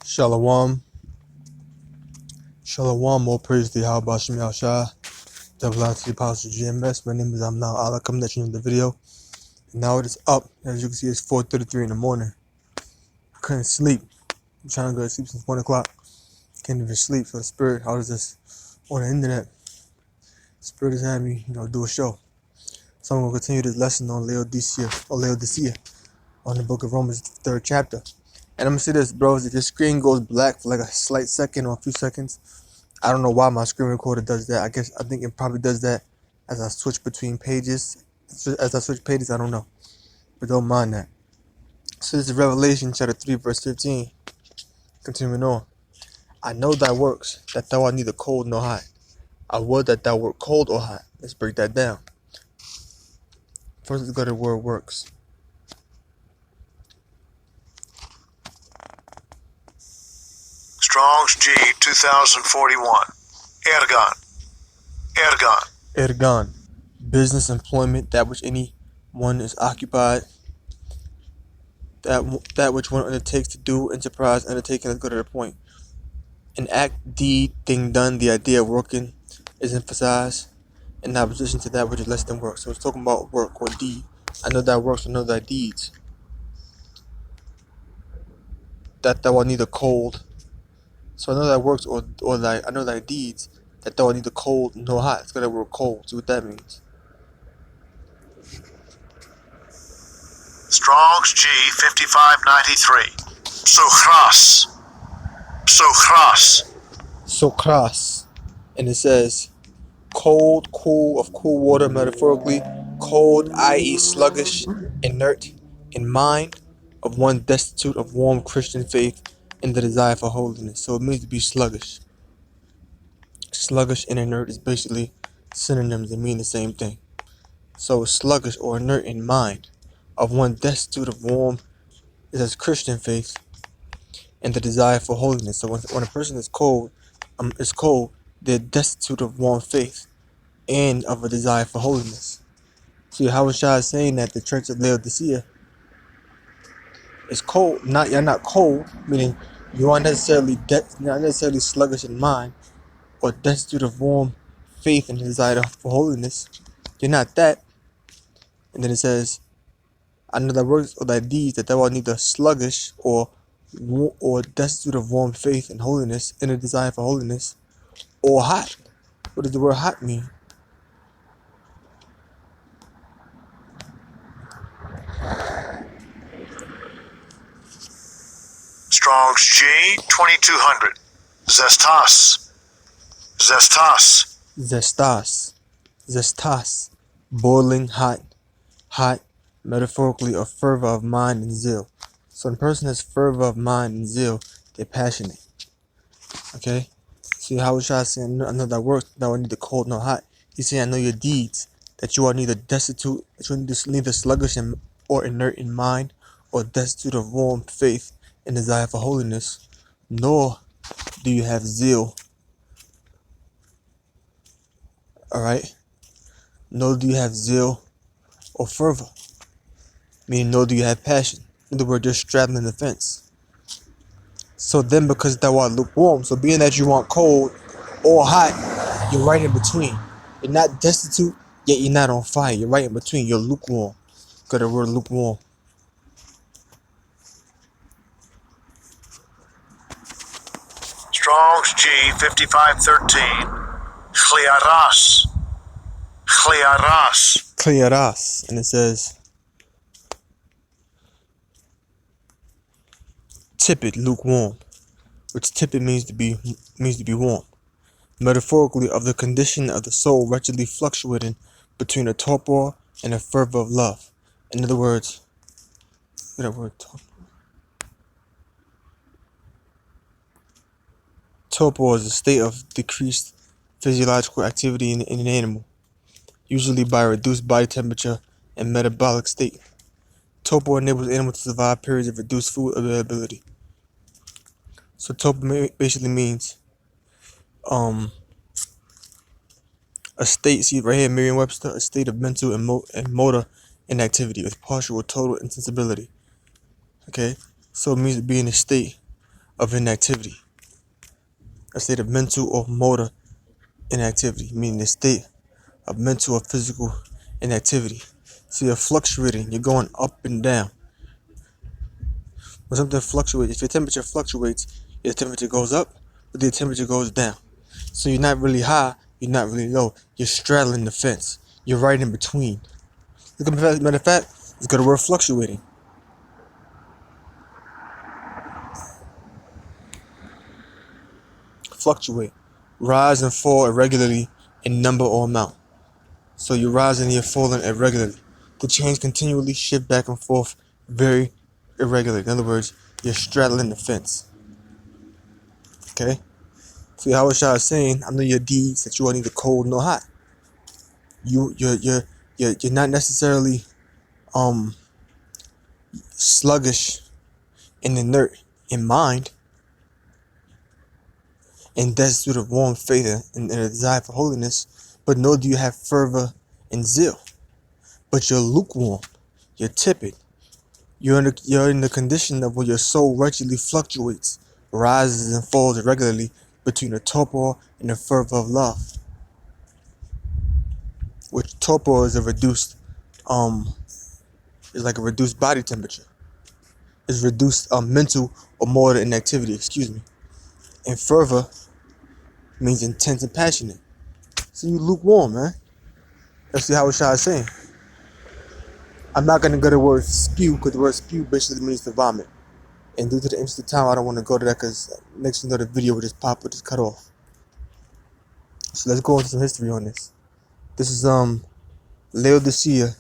Shalom. Shalom, all praise to Yahweh Bashem Yahshua. Double out to the Apostle GMS. My name is Amnal Allah. Coming at you in the video. And now it is up. As you can see, it's 4:33 in the morning. I couldn't sleep. I'm trying to go to sleep since 1 o'clock. Can't even sleep. So the Spirit, I was just on the internet. Spirit has had me, do a show. So I'm going to continue this lesson on Laodicea, on the book of Romans, 3rd chapter. And I'm going to say this, bros. If your screen goes black for like a slight second or a few seconds, I don't know why my screen recorder does that. I think it probably does that as I switch between pages. I don't know. But don't mind that. So this is Revelation chapter 3, verse 15. Continuing on. I know thy works, that thou art neither cold nor hot. I would that thou wert cold or hot. Let's break that down. First, let's go to the word works. Strong's G 2041. Ergon. Business, employment, that which any one is occupied. That which one undertakes to do, enterprise, undertaking. Let's go to the point. An act, deed, thing done, the idea of working is emphasized in opposition to that which is less than work. So it's talking about work or deed. I know thy works, I know thy deeds. That thou art neither cold. So I know thy works I know thy deeds, that thou art neither cold nor hot. It's got the word cold. See what that means. Strong's G 5593. Sokras. And it says cold, cool, of cool water, metaphorically. Cold, i.e. sluggish, inert, in mind, of one destitute of warm Christian faith and the desire for holiness. So it means to be sluggish. Sluggish and inert is basically synonyms that mean the same thing. So sluggish or inert in mind, of one destitute of warm, it says Christian faith and the desire for holiness. So when a person is cold, they're destitute of warm faith and of a desire for holiness. See, Yahushua is saying that the church of Laodicea is cold. You're not cold, meaning you aren't necessarily sluggish in mind or destitute of warm faith and desire for holiness. You're not that. And then it says, I know thy works or thy deeds, that thou art neither sluggish or destitute of warm faith and holiness and a desire for holiness, or hot. What does the word hot mean? Strong's G 2200. Zestas. Boiling, hot, metaphorically a fervor of mind and zeal. So when a person has fervor of mind and zeal, they're passionate. Okay? See how Yahushua is saying, I know thy works, thou art neither cold nor hot. He's saying, I know your deeds, that you are neither destitute, that you are neither sluggish or inert in mind, or destitute of warm faith and desire for holiness, nor do you have zeal. Alright? Nor do you have zeal or fervor. Meaning, nor do you have passion. In other words, you're straddling the fence. So then, because thou art lukewarm, so being that you aren't cold or hot, you're right in between. You're not destitute, yet you're not on fire. You're right in between. You're lukewarm. Got the word lukewarm. Strong's G 5513. Klearas. And it says tepid, lukewarm, which tepid means to be warm. Metaphorically, of the condition of the soul wretchedly fluctuating between a torpor and a fervor of love. In other words, torpor is a state of decreased physiological activity in an animal, usually by reduced body temperature and metabolic state. Torpor enables animals to survive periods of reduced food availability. So torpor basically means a state, see right here, Merriam-Webster, a state of mental and motor inactivity with partial or total insensibility. Okay, so it means to be in a state of inactivity, a state of mental or motor inactivity, meaning the state of mental or physical inactivity. So you're fluctuating, you're going up and down. When something fluctuates, if your temperature fluctuates, your temperature goes up, but your temperature goes down. So you're not really high, you're not really low. You're straddling the fence. You're right in between. Matter of fact, let's go to word fluctuating. Fluctuate. Rise and fall irregularly in number or amount. So you're rising and you're falling irregularly. The chains continually shift back and forth very irregularly. In other words, you're straddling the fence. Okay? So Yahweh Shah is saying, I know your deeds that you are neither cold nor hot. You're not necessarily sluggish and inert in mind and destitute of warm faith and a desire for holiness, but nor do you have fervor and zeal. But you're lukewarm, you're tepid. You're in the condition of where your soul wretchedly fluctuates, rises and falls irregularly between the torpor and the fervor of love. Which torpor is a reduced is like a reduced body temperature. It's reduced mental or motor inactivity, excuse me. And fervor means intense and passionate. So you lukewarm, man. That's how Shah is saying. I'm not gonna go to the word spew because the word spew basically means to vomit. And due to the interest of time, I don't want to go to that because next thing you know, the video will just pop, will just cut off. So let's go into some history on this. This is Laodicea,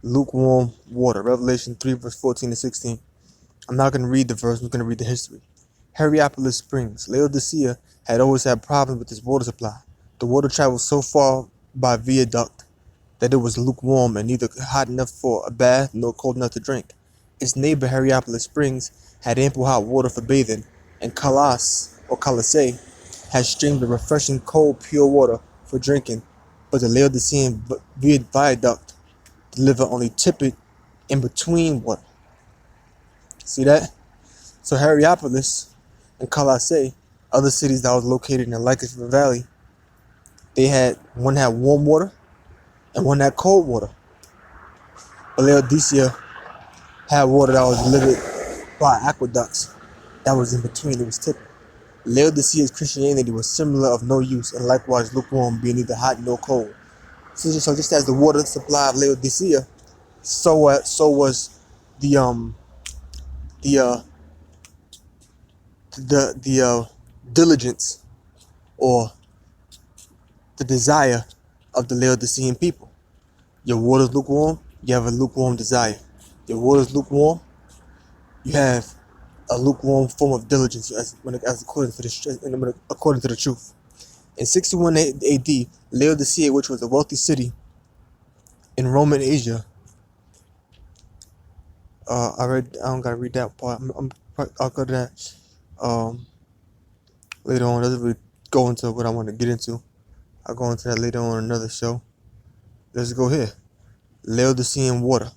lukewarm water. Revelation 3 verse 14 to 16. I'm not gonna read the verse. I'm gonna read the history. Hierapolis Springs. Laodicea had always had problems with its water supply. The water traveled so far by viaduct that it was lukewarm and neither hot enough for a bath nor cold enough to drink. Its neighbor Hierapolis Springs had ample hot water for bathing, and Colossae had streams of refreshing cold pure water for drinking, but the Laodicean viaduct delivered only tepid in between water. See that? So Hierapolis and Colossae, other cities that was located in the Lycus River Valley, one had warm water and one had cold water. But Laodicea had water that was delivered by aqueducts that was in between. It was tepid. Laodicea's Christianity was similar of no use, and likewise lukewarm, being neither hot nor cold. So just as the water supply of Laodicea, so was the the diligence or the desire of the Laodicean people. Your water's lukewarm, you have a lukewarm desire. Your water's lukewarm, you have a lukewarm form of diligence as according to the truth. In 61 AD, Laodicea, which was a wealthy city in Roman Asia, I don't gotta read that part. I'll go to that later on. It doesn't really go into what I want to get into. I'll go into that later on in another show. Let's go here. Laodicean water.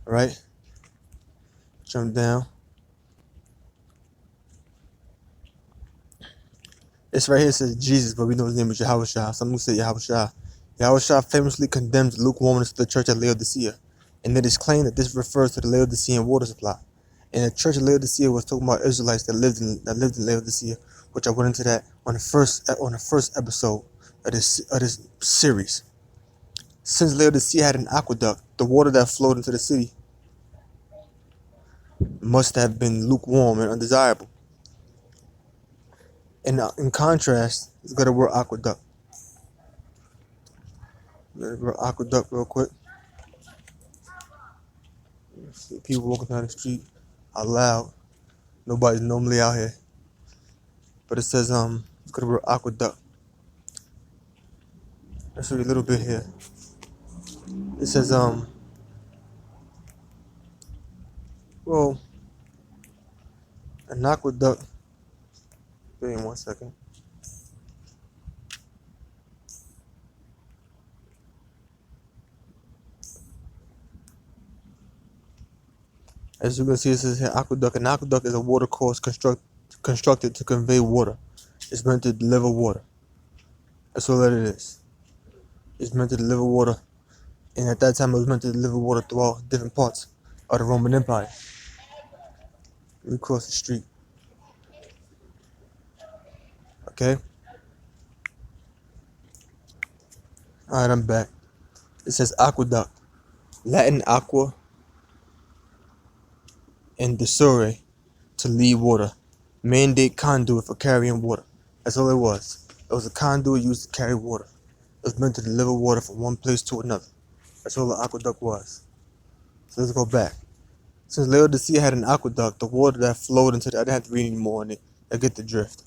All right. Jump down. It's right here. It says Jesus, but we know his name is Yahweh Shah. Some will say Yahweh Shah. Yahweh Shah famously condemns the lukewarmness of the church at Laodicea, and it is claimed that this refers to the Laodicean water supply. And the church of Laodicea was talking about Israelites that lived in Laodicea, which I went into that on the first episode of this series. Since Laodicea had an aqueduct, the water that flowed into the city must have been lukewarm and undesirable. And in contrast, let's go to the word aqueduct. Aqueduct real quick. See people walking down the street out loud. Nobody's normally out here. But it says let's go to the word aqueduct. Let's read a little bit here. It says well, an aqueduct. Wait 1 second. As you can see, it says here aqueduct. An aqueduct is a water course constructed to convey water. It's meant to deliver water. That's all that it is. It's meant to deliver water. And at that time, it was meant to deliver water throughout different parts of the Roman Empire. We cross the street. Okay? Alright, I'm back. It says aqueduct. Latin aqua and desure, to lead water. Mandate conduit for carrying water. That's all it was. It was a conduit used to carry water. It was meant to deliver water from one place to another. That's all the aqueduct was. So let's go back. Since Laodicea had an aqueduct, the water that flowed into I didn't have to read anymore on it. I get the drift.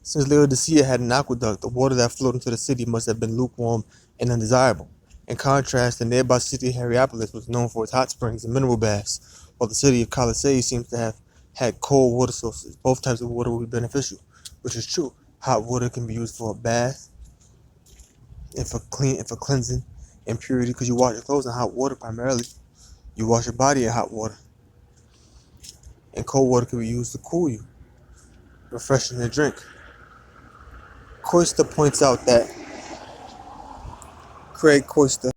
Since Laodicea had an aqueduct, the water that flowed into the city must have been lukewarm and undesirable. In contrast, the nearby city of Hierapolis was known for its hot springs and mineral baths, while the city of Colossae seems to have had cold water sources. Both types of water would be beneficial, which is true. Hot water can be used for a bath and for cleansing and purity, because you wash your clothes in hot water primarily. You wash your body in hot water. And cold water can be used to cool you, refreshing to drink. Craig Coister